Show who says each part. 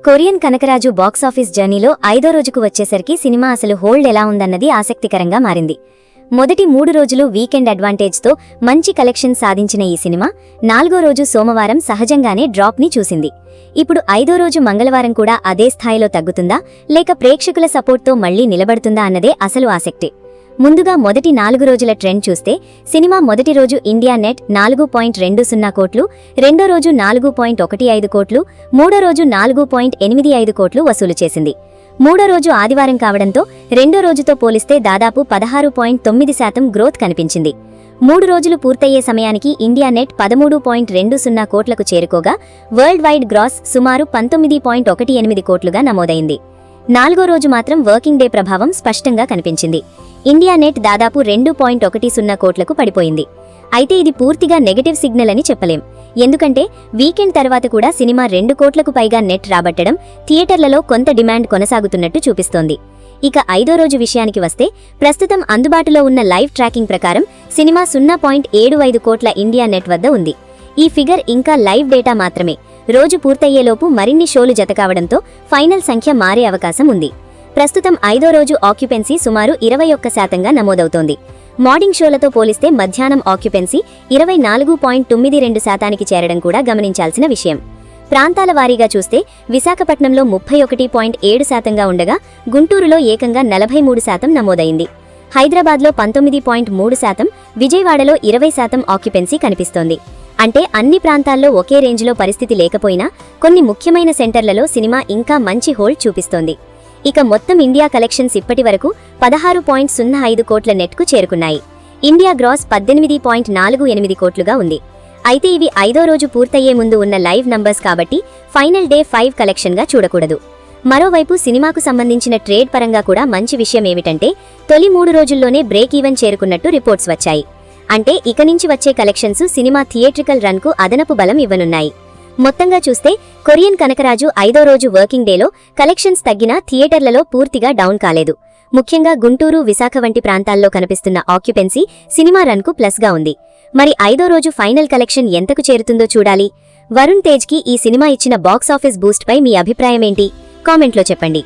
Speaker 1: Korean Kanakaraju box office జర్నీలో 5వ రోజుకు వచ్చేసరికి సినిమా అసలు హోల్డ్ ఎలా ఉందన్నది ఆసక్తికరంగా మారింది. మొదటి 3 రోజులు వీకెండ్ అడ్వాంటేజ్తో మంచి కలెక్షన్ సాధించిన ఈ సినిమా 4వ రోజు సోమవారం సహజంగానే డ్రాప్ని చూసింది. ఇప్పుడు 5వ రోజు మంగళవారం కూడా అదే స్థాయిలో తగ్గుతుందా లేక ప్రేక్షకుల సపోర్ట్తో మళ్లీ నిలబడుతుందా అన్నదే అసలు ఆసక్తి. ముందుగా మొదటి 4 రోజుల ట్రెండ్ చూస్తే సినిమా మొదటి రోజు ఇండియా నెట్ 4.20 కోట్లు, రెండో రోజు 4.15 కోట్లు, మూడో రోజు 4.85 కోట్లు వసూలు చేసింది. మూడో రోజు ఆదివారం కావడంతో రెండో రోజుతో పోలిస్తే దాదాపు 16.9% గ్రోత్ కనిపించింది. 3 రోజులు పూర్తయ్యే సమయానికి ఇండియా నెట్ 13.20 కోట్లకు చేరుకోగా వరల్డ్ వైడ్ గ్రాస్ సుమారు 19.18 కోట్లుగా నమోదైంది. 4వ రోజు మాత్రం వర్కింగ్ డే ప్రభావం స్పష్టంగా కనిపించింది. ఇండియా నెట్ దాదాపు 2.10 కోట్లకు పడిపోయింది. అయితే ఇది పూర్తిగా నెగటివ్ సిగ్నల్ అని చెప్పలేం. ఎందుకంటే వీకెండ్ తర్వాత కూడా సినిమా 2 కోట్లకు పైగా నెట్ రాబట్టడం థియేటర్లలో కొంత డిమాండ్ కొనసాగుతున్నట్టు చూపిస్తోంది. ఇక 5వ రోజు విషయానికి వస్తే ప్రస్తుతం అందుబాటులో ఉన్న లైవ్ ట్రాకింగ్ ప్రకారం సినిమా 0.75 కోట్ల ఇండియా నెట్ వద్ద ఉంది. ఈ ఫిగర్ ఇంకా లైవ్ డేటా మాత్రమే. రోజు పూర్తయ్యేలోపు మరిన్ని షోలు జతకావడంతో ఫైనల్ సంఖ్య మారే అవకాశం ఉంది. ప్రస్తుతం 5వ రోజు ఆక్యుపెన్సీ సుమారు 21%గా నమోదవుతోంది. మార్నింగ్ షోలతో పోలిస్తే మధ్యాహ్నం ఆక్యుపెన్సీ 24.92%కి చేరడం కూడా గమనించాల్సిన విషయం. ప్రాంతాల వారీగా చూస్తే విశాఖపట్నంలో 31.7%గా ఉండగా గుంటూరులో ఏకంగా 43% నమోదైంది. హైదరాబాద్లో 19.3%, విజయవాడలో 20% ఆక్యుపెన్సీ కనిపిస్తోంది. అంటే అన్ని ప్రాంతాల్లో ఒకే రేంజ్లో పరిస్థితి లేకపోయినా కొన్ని ముఖ్యమైన సెంటర్లలో సినిమా ఇంకా మంచి హోల్డ్ చూపిస్తోంది. ఇక మొత్తం ఇండియా కలెక్షన్స్ ఇప్పటి వరకు 16.05 కోట్ల నెట్కు చేరుకున్నాయి. ఇండియా గ్రాస్ 18.48 కోట్లుగా ఉంది. అయితే ఇవి 5వ రోజు పూర్తయ్యే ముందు ఉన్న లైవ్ నంబర్స్ కాబట్టి ఫైనల్ డే 5 కలెక్షన్గా చూడకూడదు. మరోవైపు సినిమాకు సంబంధించిన ట్రేడ్ పరంగా కూడా మంచి విషయం ఏమిటంటే తొలి 3 రోజుల్లోనే బ్రేక్ ఈవెన్ చేరుకున్నట్టు రిపోర్ట్స్ వచ్చాయి. అంటే ఇక నుంచి వచ్చే కలెక్షన్స్ సినిమా థియేట్రికల్ రన్కు అదనపు బలం ఇవ్వనున్నాయి. మొత్తంగా చూస్తే కొరియన్ కనకరాజు 5వ రోజు వర్కింగ్ డేలో కలెక్షన్స్ తగ్గినా థియేటర్లలో పూర్తిగా డౌన్ కాలేదు. ముఖ్యంగా గుంటూరు, విశాఖ వంటి ప్రాంతాల్లో కనిపిస్తున్న ఆక్యుపెన్సీ సినిమా రన్కు ప్లస్గా ఉంది. మరి 5వ రోజు ఫైనల్ కలెక్షన్ ఎంతకు చేరుతుందో చూడాలి. వరుణ్ తేజ్కి ఈ సినిమా ఇచ్చిన బాక్సాఫీస్ బూస్ట్పై మీ అభిప్రాయమేంటి? కామెంట్లో చెప్పండి.